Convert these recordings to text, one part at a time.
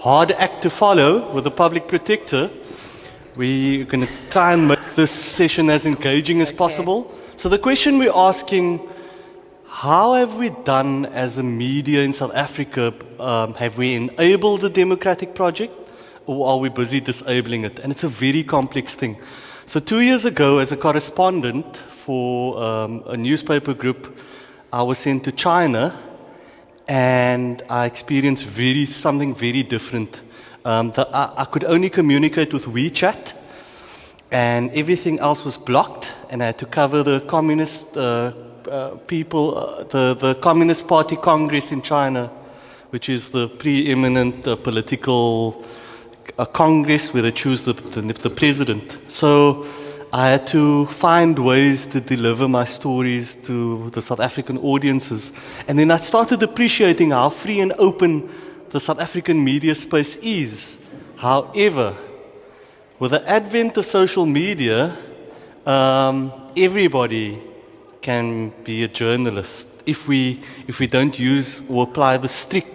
hard act to follow with the public protector. We're going to try and make this session as engaging as possible. So the question we're asking, how have we done as a media in South Africa? Have we enabled the democratic project, or are we busy disabling it? And it's a very complex thing. So 2 years ago, as a correspondent for a newspaper group, I was sent to China, and I experienced something very different. I could only communicate with WeChat, and everything else was blocked, and I had to cover the communist the Communist Party Congress in China, which is the preeminent political congress where they choose the president. So I had to find ways to deliver my stories to the South African audiences. And then I started appreciating how free and open the South African media space is. However, with the advent of social media, everybody can be a journalist if we don't use or apply the strict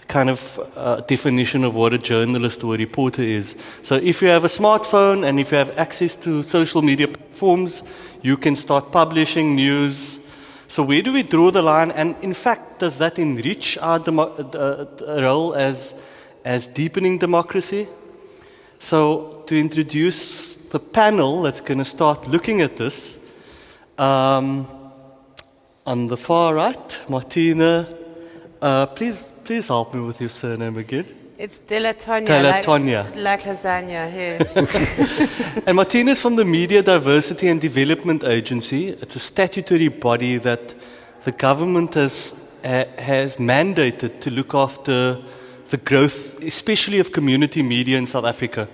kind of definition of what a journalist or a reporter is. So if you have a smartphone and if you have access to social media platforms, you can start publishing news. So where do we draw the line? And in fact, does that enrich our role as deepening democracy? So to introduce the panel that's going to start looking at this, on the far right, Martina, please help me with your surname again. It's De La Tonya. De La Tonya. Like lasagna, yes. And Martina is from the Media Diversity and Development Agency. It's a statutory body that the government has mandated to look after the growth, especially of community media in South Africa.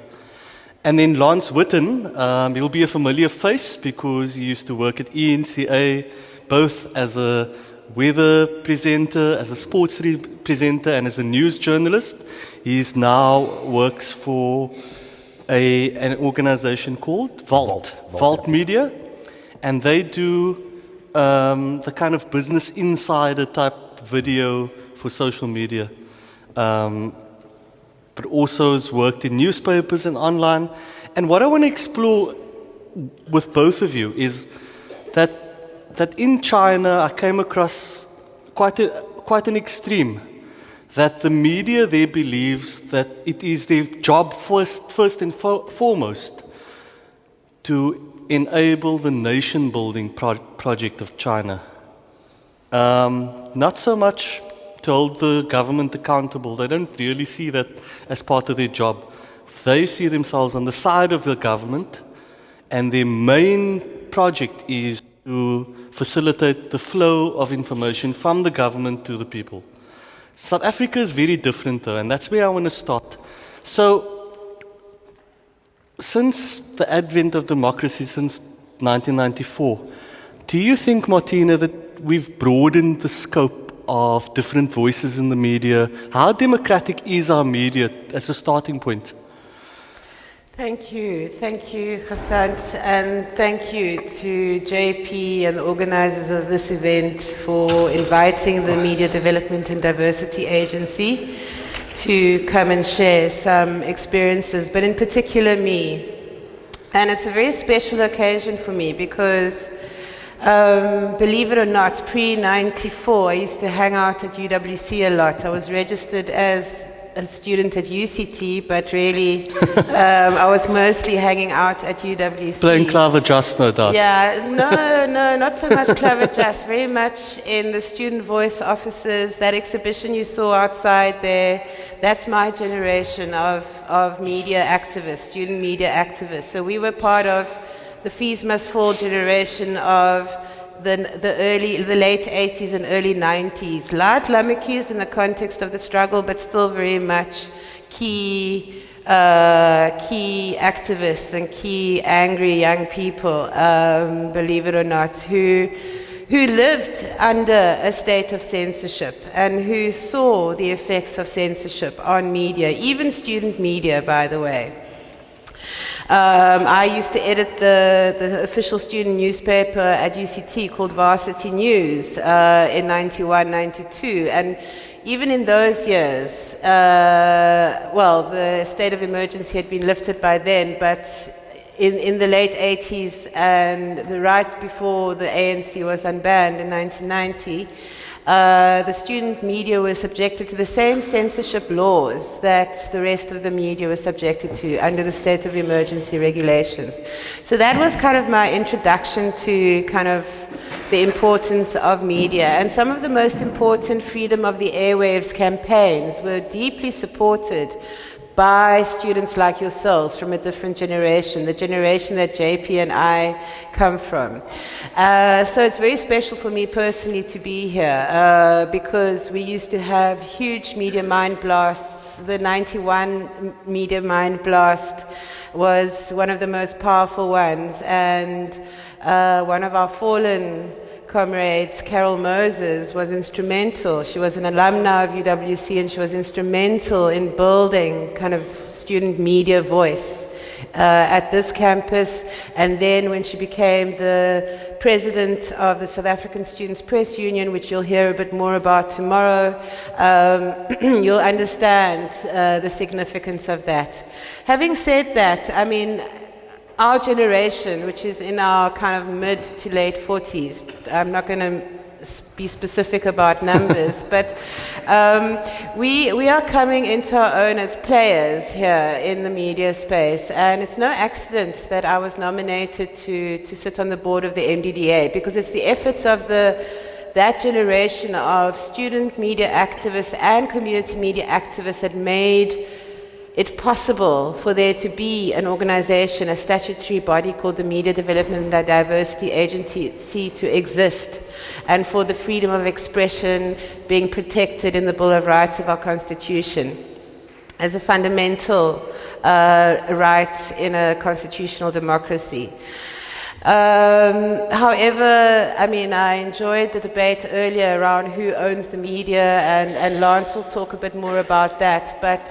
And then Lance Witten, he'll be a familiar face because he used to work at ENCA, both as a weather presenter, as a sports presenter, and as a news journalist. He now works for an organization called Vault Media, and they do the kind of business insider type video for social media. But also has worked in newspapers and online. And what I want to explore with both of you is that in China I came across quite an extreme, that the media there believes that it is their job first and foremost to enable the nation-building project of China. Not so much to hold the government accountable. They don't really see that as part of their job. They see themselves on the side of the government, and their main project is to facilitate the flow of information from the government to the people. South Africa is very different though, and that's where I want to start. So, since the advent of democracy, since 1994, do you think, Martina, that we've broadened the scope of different voices in the media? How democratic is our media as a starting point? Thank you, Hassan, and thank you to JP and the organizers of this event for inviting the Media Development and Diversity Agency to come and share some experiences, but in particular me. And it's a very special occasion for me because believe it or not, pre-94, I used to hang out at UWC a lot. I was registered as a student at UCT, but really I was mostly hanging out at UWC. Playing Clever Just, no doubt. Yeah, no, not so much Clever Just, very much in the student voice offices. That exhibition you saw outside there, that's my generation of media activists, student media activists. So we were part of the Fees Must Fall generation of the late 80s and early 90s. Loud lummokies in the context of the struggle, but still very much key activists and key angry young people, believe it or not, who lived under a state of censorship and who saw the effects of censorship on media, even student media, by the way. I used to edit the official student newspaper at UCT called Varsity News in 91, 92. And even in those years, the state of emergency had been lifted by then, but in the late 80s and right before the ANC was unbanned in 1990, the student media was subjected to the same censorship laws that the rest of the media was subjected to under the state of emergency regulations. So that was kind of my introduction to kind of the importance of media. And some of the most important freedom of the airwaves campaigns were deeply supported by students like yourselves from a different generation, the generation that JP and I come from. So it's very special for me personally to be here because we used to have huge media mind blasts. The 91 media mind blast was one of the most powerful ones, and one of our fallen comrades, Carol Moses, was instrumental. She was an alumna of UWC, and she was instrumental in building kind of student media voice at this campus. And then when she became the president of the South African Students' Press Union, which you'll hear a bit more about tomorrow, you'll understand the significance of that. Having said that, I mean, our generation, which is in our kind of mid to late 40s, I'm not going to be specific about numbers, but we are coming into our own as players here in the media space. And it's no accident that I was nominated to sit on the board of the MDDA, because it's the efforts of that generation of student media activists and community media activists that made it possible for there to be an organization, a statutory body called the Media Development and Diversity Agency to exist, and for the freedom of expression being protected in the Bill of Rights of our Constitution as a fundamental right in a constitutional democracy. However, I mean, I enjoyed the debate earlier around who owns the media, and Lance will talk a bit more about that. But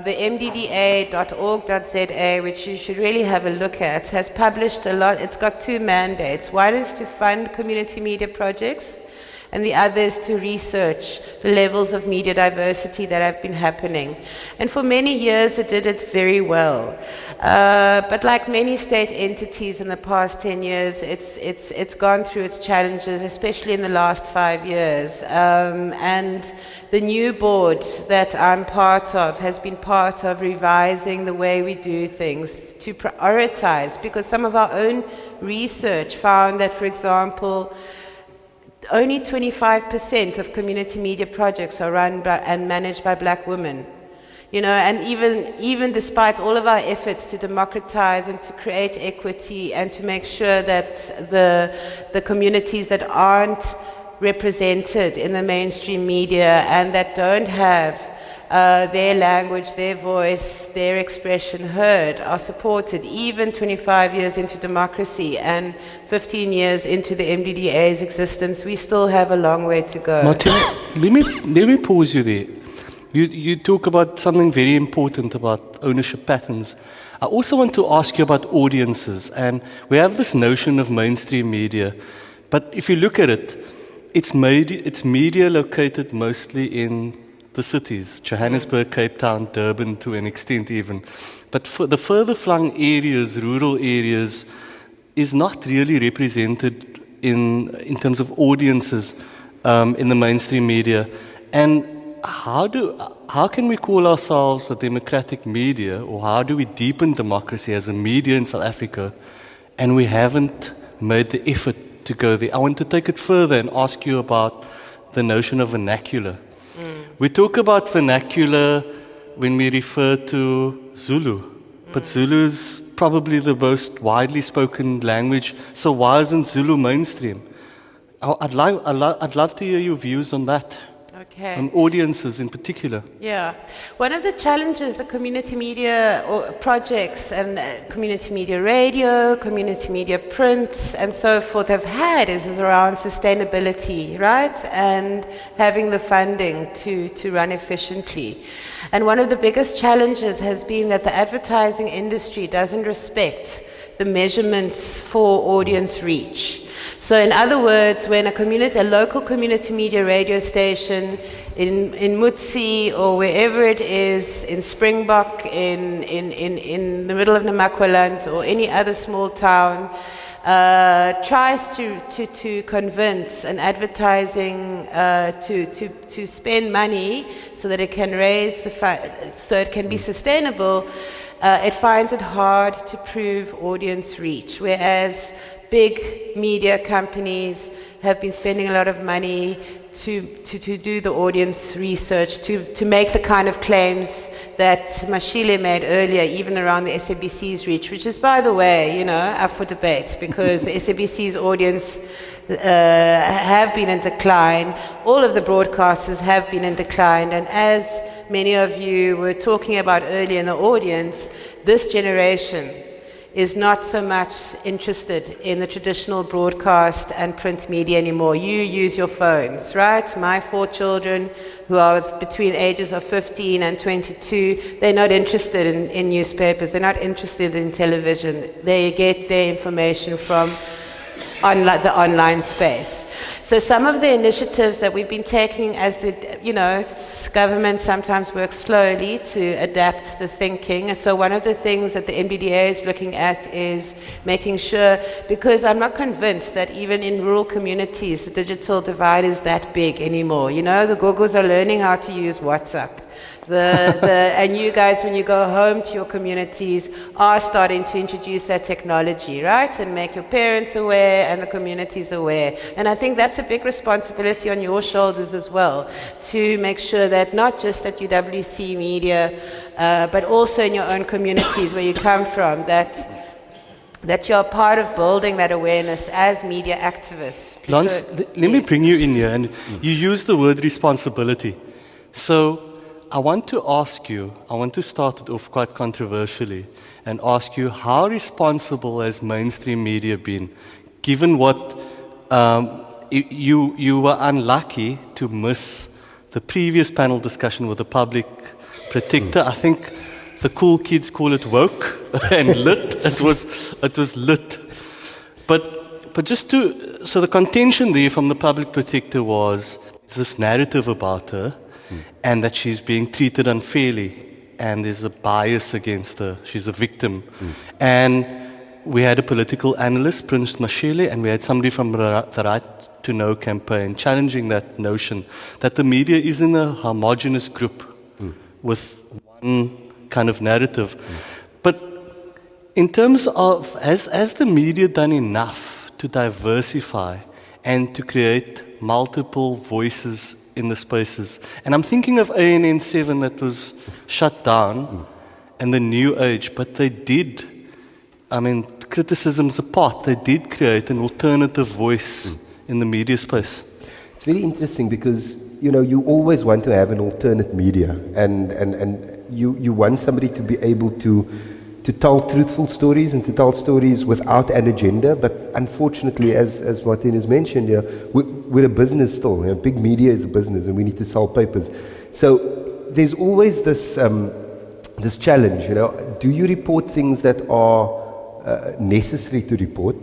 the mdda.org.za, which you should really have a look at, has published a lot. It's got two mandates. One is to fund community media projects, and the other is to research the levels of media diversity that have been happening. And for many years it did it very well. But like many state entities in the past 10 years, it's gone through its challenges, especially in the last 5 years. And the new board that I'm part of has been part of revising the way we do things to prioritize, because some of our own research found that, for example, only 25% of community media projects are run by and managed by black women. You know, and even despite all of our efforts to democratize and to create equity and to make sure that the communities that aren't represented in the mainstream media and that don't have their language, their voice, their expression heard are supported, even 25 years into democracy and 15 years into the MDDA's existence, we still have a long way to go. Martin, let me pause you there. You talk about something very important about ownership patterns. I also want to ask you about audiences, and we have this notion of mainstream media, but if you look at it, it's media located mostly in the cities, Johannesburg, Cape Town, Durban to an extent even. But for the further flung areas, rural areas, is not really represented in terms of audiences in the mainstream media. And how can we call ourselves a democratic media, or how do we deepen democracy as a media in South Africa, and we haven't made the effort to go there? I want to take it further and ask you about the notion of vernacular. We talk about vernacular when we refer to Zulu, but Zulu is probably the most widely spoken language, so why isn't Zulu mainstream? I'd love to hear your views on that. Okay. On audiences in particular. Yeah. One of the challenges the community media projects and community media radio, community media prints and so forth have had is around sustainability, right? And having the funding to run efficiently. And one of the biggest challenges has been that the advertising industry doesn't respect the measurements for audience reach. So in other words, when a local community media radio station in Mutsi or wherever it is, in Springbok, in the middle of Namakwaland or any other small town, tries to convince an advertising to spend money so that it can raise so it can be sustainable, it finds it hard to prove audience reach, whereas big media companies have been spending a lot of money to do the audience research, to make the kind of claims that Mashile made earlier, even around the SABC's reach, which is, by the way, up for debate, because the SABC's audience have been in decline. All of the broadcasters have been in decline, and as many of you were talking about earlier in the audience, this generation is not so much interested in the traditional broadcast and print media anymore. You use your phones, right? My 4 children, who are between ages of 15 and 22, they're not interested in newspapers. They're not interested in television. They get their information from the online space. So some of the initiatives that we've been taking as government sometimes works slowly to adapt the thinking. And so one of the things that the NBDA is looking at is making sure, because I'm not convinced that even in rural communities, the digital divide is that big anymore. The Gogos are learning how to use WhatsApp. And you guys, when you go home to your communities, are starting to introduce that technology, right? And make your parents aware and the communities aware. And I think that's a big responsibility on your shoulders as well, to make sure that not just at UWC Media, but also in your own communities where you come from, that you're part of building that awareness as media activists. Lance, let me bring you in here. And you use the word responsibility. So I want to start it off quite controversially and ask you, how responsible has mainstream media been, given what you were unlucky to miss the previous panel discussion with the public protector. I think the cool kids call it woke and lit. It was lit. But so the contention there from the public protector was this narrative about her, and that she's being treated unfairly, and there's a bias against her. She's a victim. And we had a political analyst, Prince Mashele, and we had somebody from the Right to Know campaign challenging that notion that the media is in a homogenous group with one kind of narrative. But in terms of, has the media done enough to diversify and to create multiple voices in the spaces? And I'm thinking of ANN7 that was shut down and the New Age, but they did, criticisms apart, they did create an alternative voice in the media space. It's very interesting because, you always want to have an alternate media, and you want somebody to be able to tell truthful stories and to tell stories without an agenda. But unfortunately, as Martin has mentioned, we're a business still. Big media is a business, and we need to sell papers. So there's always this challenge. Do you report things that are necessary to report,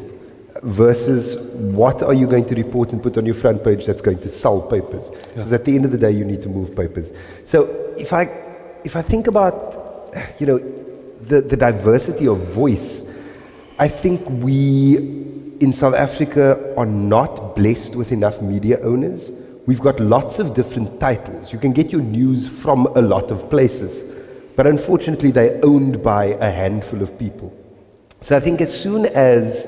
versus what are you going to report and put on your front page that's going to sell papers? Because at the end of the day, you need to move papers. So if I think about the diversity of voice, I think we in South Africa are not blessed with enough media owners. We've got lots of different titles. You can get your news from a lot of places, but unfortunately they're owned by a handful of people. So I think as soon as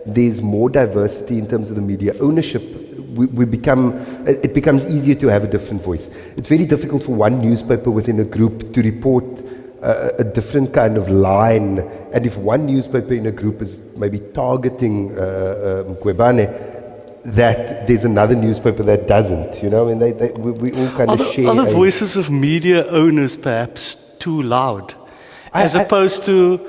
there's more diversity in terms of the media ownership, it becomes easier to have a different voice. It's very difficult for one newspaper within a group to report a different kind of line, and if one newspaper in a group is maybe targeting Mkhwebane, that there's another newspaper that doesn't, we all kind of share. Are the voices of media owners perhaps too loud, as opposed to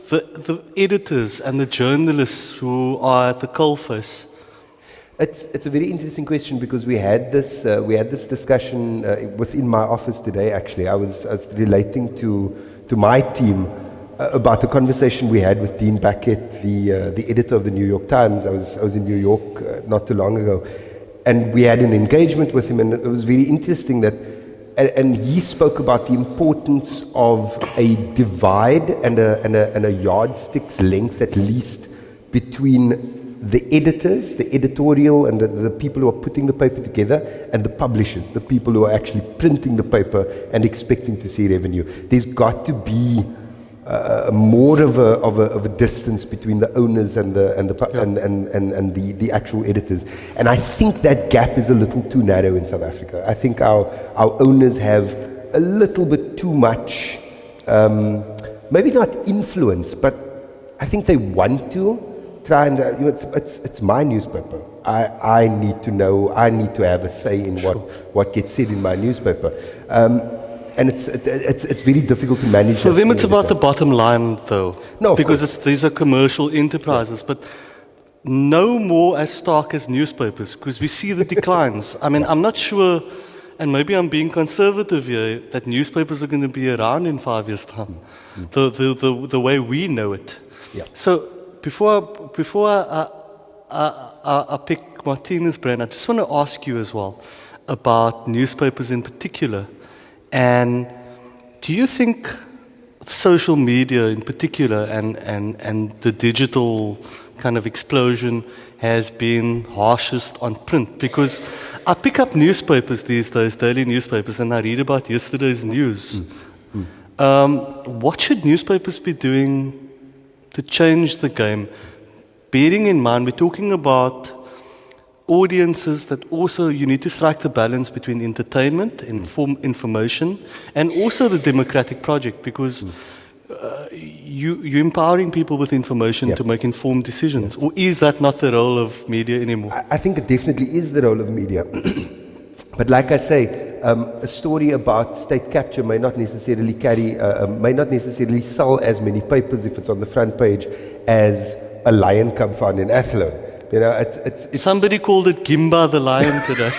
the editors and the journalists who are at the coalface? It's a very interesting question, because we had this discussion within my office today. Actually, I was relating to my team about the conversation we had with Dean Backett, the editor of the New York Times. I was in New York not too long ago, And we had an engagement with him, and it was very interesting that, and he spoke about the importance of a divide and a yardstick's length at least between the editors, the editorial, and the people who are putting the paper together, and the publishers, the people who are actually printing the paper and expecting to see revenue. There's got to be more of a distance between the owners and the actual editors. And I think that gap is a little too narrow in South Africa. I think our owners have a little bit too much, maybe not influence, but I think they want to try and, it's my newspaper. I need to know, I need to have a say in what gets said in my newspaper. And it's very difficult to manage. For them, it's about the bottom line, though. No, because these are commercial enterprises, but no more as stark as newspapers, because we see the declines. I mean, I'm not sure, and maybe I'm being conservative here, that newspapers are going to be around in 5 years' time, the way we know it. Yeah. So before I pick Martina's brain, I just want to ask you as well about newspapers in particular. And do you think social media in particular and the digital kind of explosion has been harshest on print? Because I pick up newspapers these days, daily newspapers, and I read about yesterday's news. What should newspapers be doing to change the game? Bearing in mind, we're talking about audiences that also, you need to strike the balance between entertainment, information, and also the democratic project, because you're empowering people with information to make informed decisions. Or is that not the role of media anymore? I think it definitely is the role of media. But like I say, a story about state capture may not necessarily sell as many papers if it's on the front page as a lion cub found in Athlone. You know, it's somebody called it Gimba the lion today.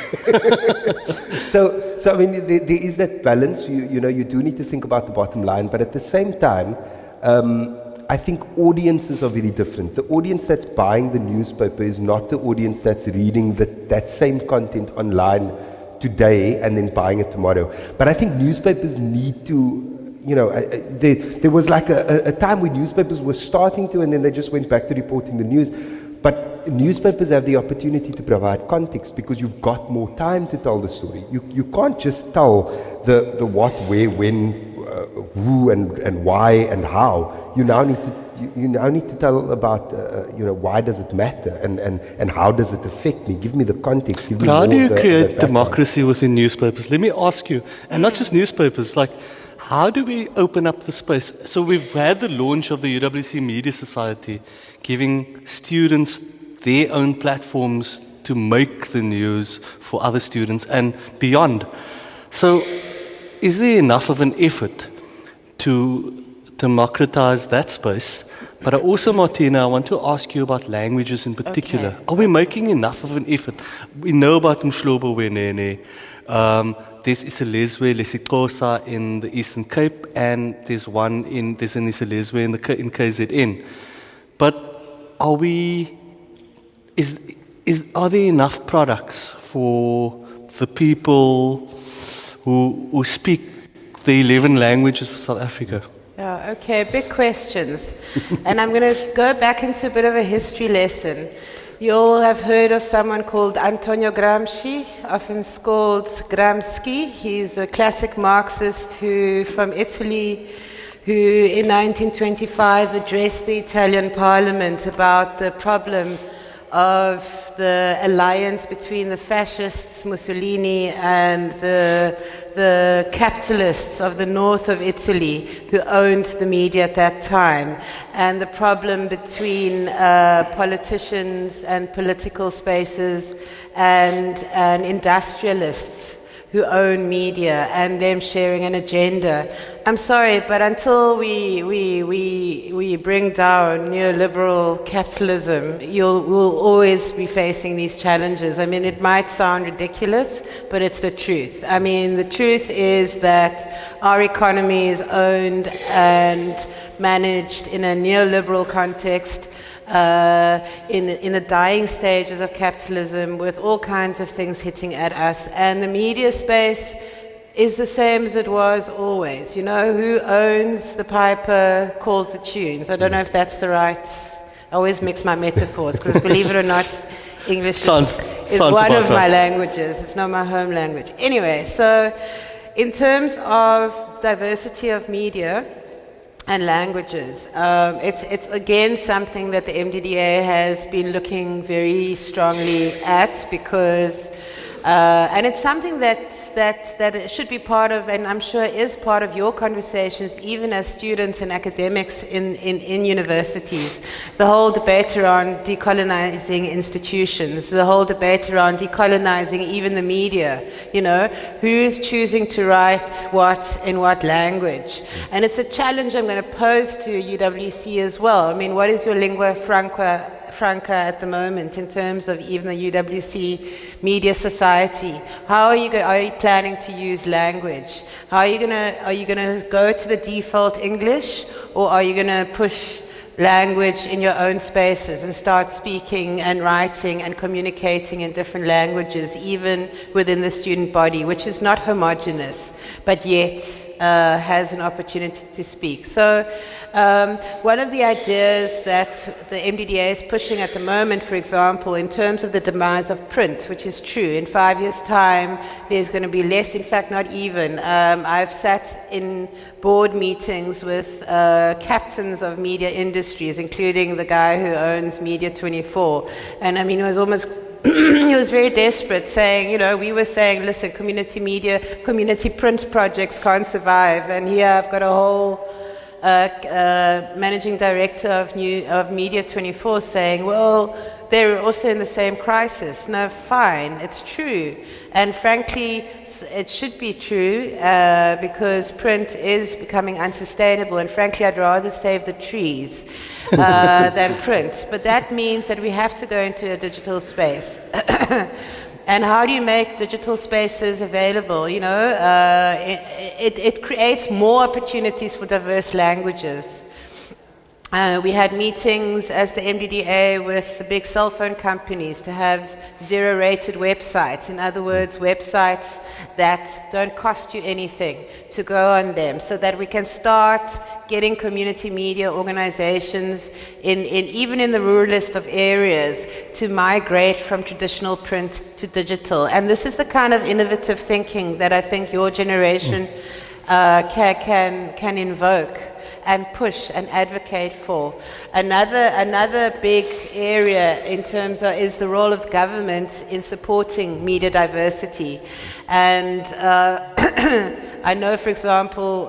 So I mean, there is that balance. You know, you do need to think about the bottom line, but at the same time, I think audiences are very different. The audience that's buying the newspaper is not the audience that's reading that same content online today and then buying it tomorrow. But I think newspapers need to, you know, there was like a time when newspapers were starting to, and then they just went back to reporting the news. But newspapers have the opportunity to provide context because you've got more time to tell the story. You can't just tell the what, where, when, who, and why and how. You now need to tell about why does it matter and how does it affect me. Give me the context. Give me how more do you the create background. democracy within newspapers? Let me ask you, and not just newspapers, like how do we open up the space? So we've had the launch of the UWC Media Society, giving students their own platforms to make the news for other students and beyond. So is there enough of an effort to democratize that space? But also, Martina, I want to ask you about languages in particular. Okay. Are we making enough of an effort? We know about Mshlobo Wenene. There's Iselezwe Lesixhosa in the Eastern Cape, and there's an Iselezwe in KZN. But are there enough products for the people who speak the 11 languages of South Africa? Yeah, okay, big questions. And I'm going to go back into a bit of a history lesson. You all have heard of someone called Antonio Gramsci, often called Gramsci. He's a classic Marxist from Italy, who in 1925 addressed the Italian parliament about the problem of the alliance between the fascists, Mussolini, and the capitalists of the north of Italy who owned the media at that time, and the problem between politicians and political spaces and industrialists who own media and them sharing an agenda. I'm sorry, but until we bring down neoliberal capitalism, we'll always be facing these challenges. I mean, it might sound ridiculous, but it's the truth. I mean, the truth is that our economy is owned and managed in a neoliberal context. in the dying stages of capitalism, with all kinds of things hitting at us. And the media space is the same as it was always. You know, who owns the piper calls the tunes. I don't know if that's the right... I always mix my metaphors, because believe it or not, English is one of my languages. It's not my home language. Anyway, so in terms of diversity of media and languages, it's again something that the MDDA has been looking very strongly at, because and it's something that it should be part of, and I'm sure is part of your conversations, even as students and academics in universities. The whole debate around decolonizing institutions, the whole debate around decolonizing even the media, you know, who's choosing to write what in what language. And it's a challenge I'm going to pose to UWC as well. I mean, what is your lingua franca at the moment in terms of even the UWC media society? How are you planning to use language? How are you gonna go to the default English, or are you gonna push language in your own spaces and start speaking and writing and communicating in different languages, even within the student body, which is not homogeneous, but yet has an opportunity to speak? So one of the ideas that the MDDA is pushing at the moment, for example, in terms of the demise of print, which is true, in 5 years' time, there's going to be less, in fact, not even. I've sat in board meetings with captains of media industries, including the guy who owns Media 24. And I mean, it was almost... he was very desperate, saying, you know, we were saying, listen, community media, community print projects can't survive. And here I've got a whole managing director of Media 24 saying, well, they're also in the same crisis. No, fine, it's true. And frankly, it should be true because print is becoming unsustainable. And frankly, I'd rather save the trees than print. But that means that we have to go into a digital space. And how do you make digital spaces available? You know, it creates more opportunities for diverse languages. We had meetings as the MDDA with the big cell phone companies to have zero-rated websites. In other words, websites that don't cost you anything to go on them, so that we can start getting community media organizations even in the ruralist of areas to migrate from traditional print to digital. And this is the kind of innovative thinking that I think your generation can invoke and push and advocate for. Another big area in terms of is the role of government in supporting media diversity. And I know, for example,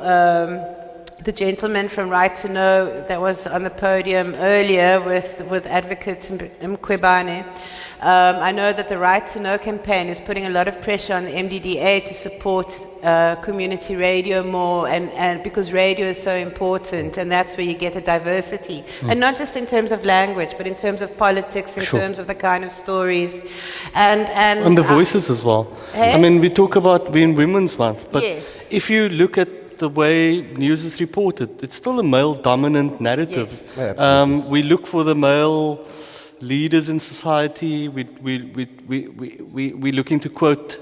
the gentleman from Right to Know that was on the podium earlier with Advocate Mkhwebane. I know that the Right to Know campaign is putting a lot of pressure on the MDDA to support community radio more, and because radio is so important, and that's where you get the diversity. And not just in terms of language, but in terms of politics, in terms of the kind of stories. And the voices as well. Hey? I mean, we talk about being Women's Month, but yes. if you look at the way news is reported, it's still a male-dominant narrative. Yes. Yeah, We look for the male leaders in society. We're looking to quote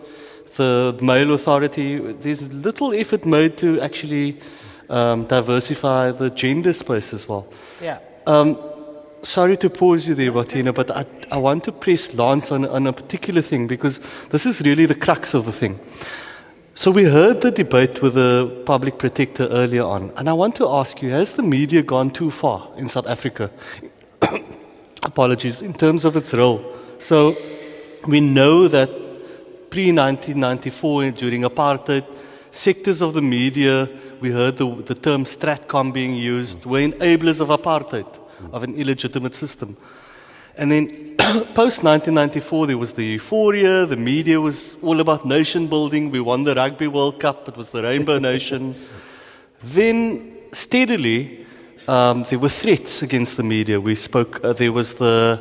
the male authority. There's little effort made to actually diversify the gender space as well. Yeah. Sorry to pause you there, Martina, but I want to press Lance on a particular thing, because this is really the crux of the thing. So we heard the debate with the public protector earlier on, and I want to ask you, has the media gone too far in South Africa? Apologies, in terms of its role. So we know that pre-1994, during apartheid, sectors of the media, we heard the term Stratcom being used, were enablers of apartheid, of an illegitimate system. And then post-1994, there was the euphoria, the media was all about nation building, we won the Rugby World Cup, it was the Rainbow Nation. Then steadily, there were threats against the media. We spoke, there was the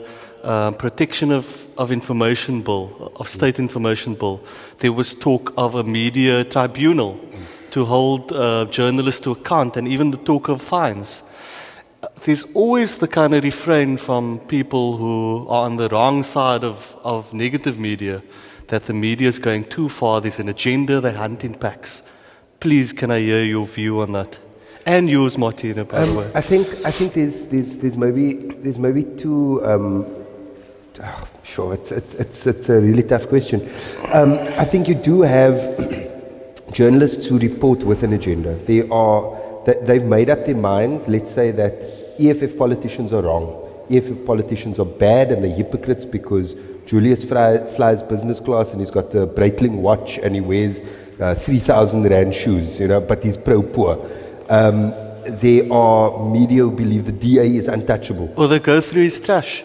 protection of information bill, of state information bill. There was talk of a media tribunal to hold journalists to account, and even the talk of fines. there's always the kind of refrain from people who are on the wrong side of negative media, that the media is going too far, there's an agenda, they hunt in packs. Please, can I hear your view on that? And yours, Martina, by the way. I think there's maybe two. Sure, it's a really tough question. I think you do have journalists who report with an agenda. They've made up their minds. Let's say that EFF politicians are wrong. EFF politicians are bad and they're hypocrites because Julius flies business class and he's got the Breitling watch and he wears 3,000 rand shoes, but he's pro-poor. There are media who believe the DA is untouchable. Or they go through his trash.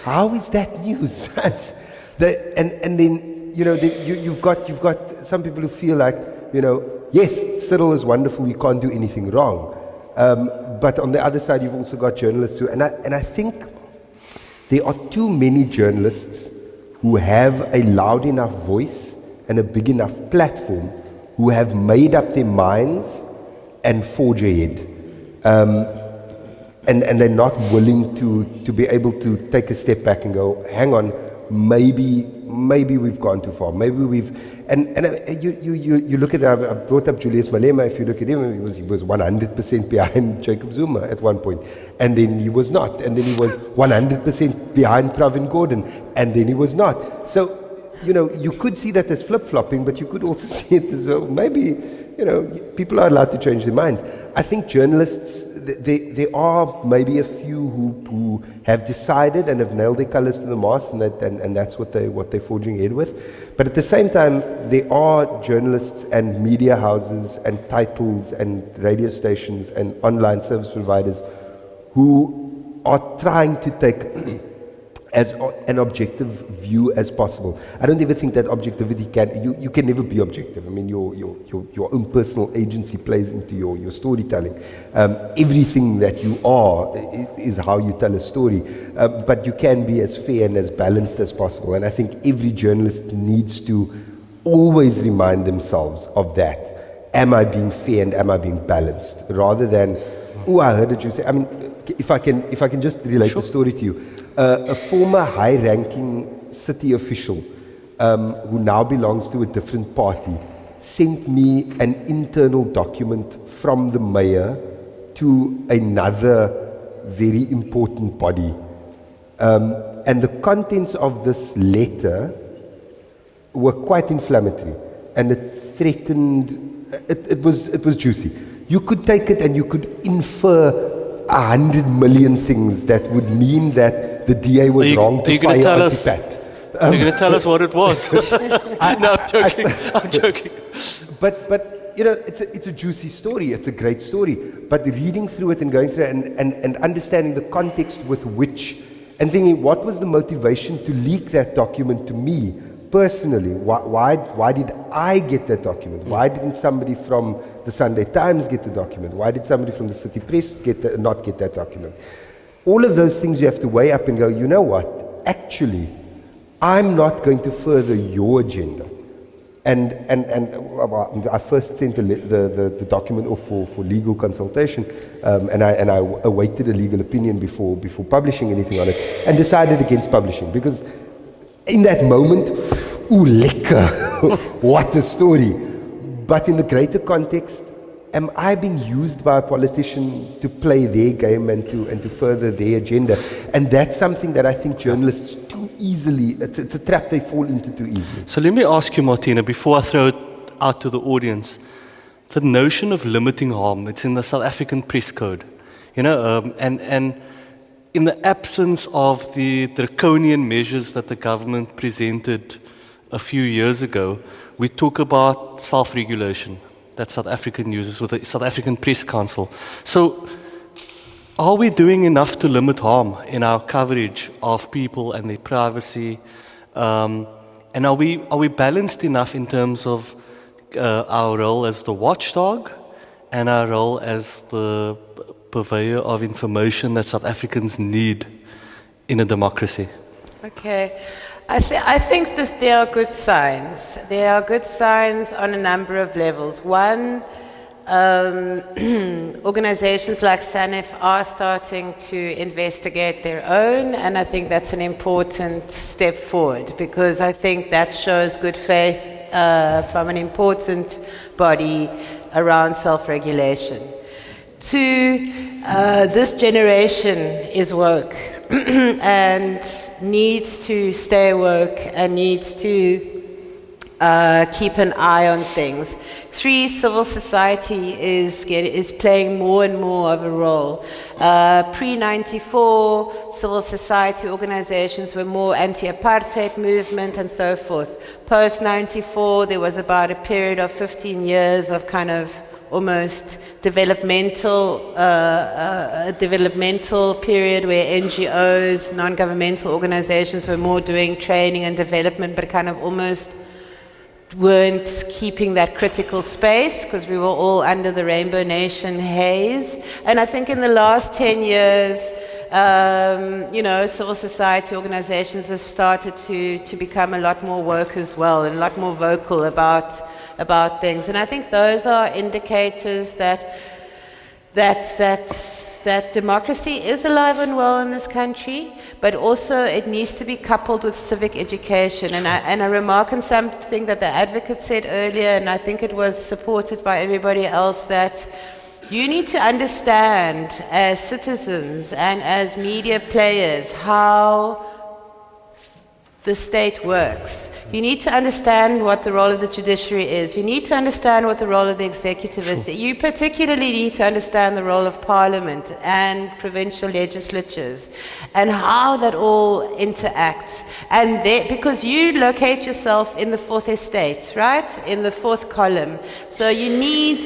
How is that news? And then you've got some people who feel like yes, Cyril is wonderful. You can't do anything wrong. But on the other side, you've also got journalists who, and I think there are too many journalists who have a loud enough voice and a big enough platform who have made up their minds and forge ahead. And they're not willing to be able to take a step back and go, hang on, maybe we've gone too far. Maybe you look at, I brought up Julius Malema. If you look at him, he was 100% behind Jacob Zuma at one point, and then he was not, and then he was 100% behind Pravin Gordhan, and then he was not. So you could see that as flip-flopping, but you could also see it as well. Maybe people are allowed to change their minds. I think journalists, there are maybe a few who have decided and have nailed their colors to the mast, and that's what they're forging ahead with. But at the same time, there are journalists and media houses and titles and radio stations and online service providers who are trying to take as an objective view as possible. I don't ever think that objectivity you can never be objective. I mean, your own personal agency plays into your storytelling. Everything that you are is how you tell a story. But you can be as fair and as balanced as possible. And I think every journalist needs to always remind themselves of that. Am I being fair and am I being balanced? Rather than, I heard that you say, I mean, if I can just relate the story to you. A former high-ranking city official who now belongs to a different party sent me an internal document from the mayor to another very important body. And the contents of this letter were quite inflammatory, and it threatened, it was juicy. You could take it and you could infer 100 million things that would mean that the DA was wrong to fire Antipat. Are you going to tell us what it was? No, I'm joking. But it's a juicy story. It's a great story. But reading through it and going through it and understanding the context with which, and thinking, what was the motivation to leak that document to me personally? Why did I get that document? Why didn't somebody from the Sunday Times get the document? Why did somebody from the City Press not get that document? All of those things you have to weigh up and go, you know what? Actually, I'm not going to further your agenda. And I first sent the document off for legal consultation, and I awaited a legal opinion before publishing anything on it, and decided against publishing because in that moment, lekker, what a story. But in the greater context, am I being used by a politician to play their game and to further their agenda? And that's something that I think journalists too easily, it's a trap they fall into too easily. So let me ask you, Martina, before I throw it out to the audience, the notion of limiting harm, it's in the South African Press Code, and in the absence of the draconian measures that the government presented a few years ago, we talk about self-regulation that South African uses with the South African Press Council. So are we doing enough to limit harm in our coverage of people and their privacy? And are we balanced enough in terms of our role as the watchdog and our role as the purveyor of information that South Africans need in a democracy? Okay. I think that there are good signs. There are good signs on a number of levels. One, organizations like SANEF are starting to investigate their own, and I think that's an important step forward, because I think that shows good faith from an important body around self-regulation. Two, this generation is woke and needs to stay woke and needs to keep an eye on things. Three, civil society is playing more and more of a role. Pre-94, civil society organizations were more anti-apartheid movement and so forth. Post-94, there was about a period of 15 years of kind of almost developmental period where NGOs, non-governmental organizations were more doing training and development, but kind of almost weren't keeping that critical space because we were all under the Rainbow Nation haze. And I think in the last 10 years, civil society organizations have started to become a lot more woke as well and a lot more vocal about things. And I think those are indicators that democracy is alive and well in this country, but also it needs to be coupled with civic education. And I remark on something that the advocate said earlier, and I think it was supported by everybody else, that you need to understand as citizens and as media players how the state works. You need to understand what the role of the judiciary is. You need to understand what the role of the executive is. You particularly need to understand the role of parliament and provincial legislatures and how that all interacts. And because you locate yourself in the fourth estate, right? In the fourth column. So you need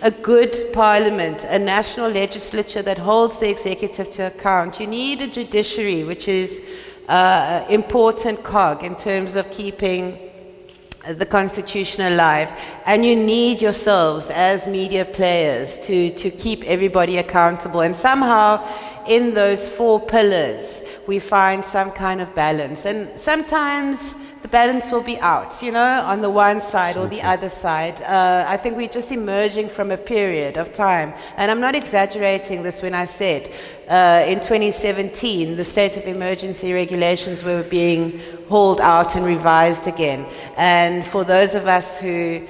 a good parliament, a national legislature that holds the executive to account. You need a judiciary, which is important cog in terms of keeping the Constitution alive. And you need yourselves as media players to keep everybody accountable. And somehow in those four pillars, we find some kind of balance. And sometimes the balance will be out, on the one side or the other side. I think we're just emerging from a period of time. And I'm not exaggerating this when I said in 2017, the state of emergency regulations were being hauled out and revised again. And for those of us who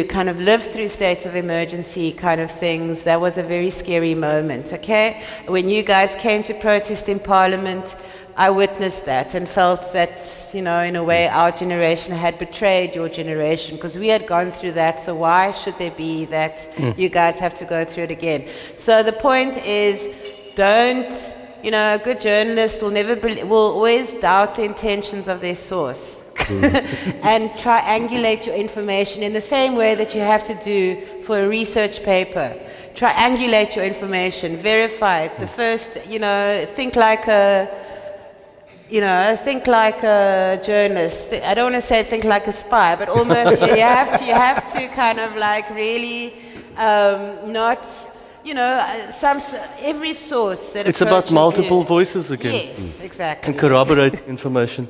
kind of lived through states of emergency kind of things, that was a very scary moment, okay? When you guys came to protest in Parliament, I witnessed that and felt that, in a way, our generation had betrayed your generation because we had gone through that, so why should there be that you guys have to go through it again? So the point is, a good journalist will always doubt the intentions of their source and triangulate your information in the same way that you have to do for a research paper. Triangulate your information, verify it. The first, think like a journalist. I don't want to say think like a spy, but almost you have to kind of like really not, every source that it's about multiple voices again. Yes, exactly. And corroborate information.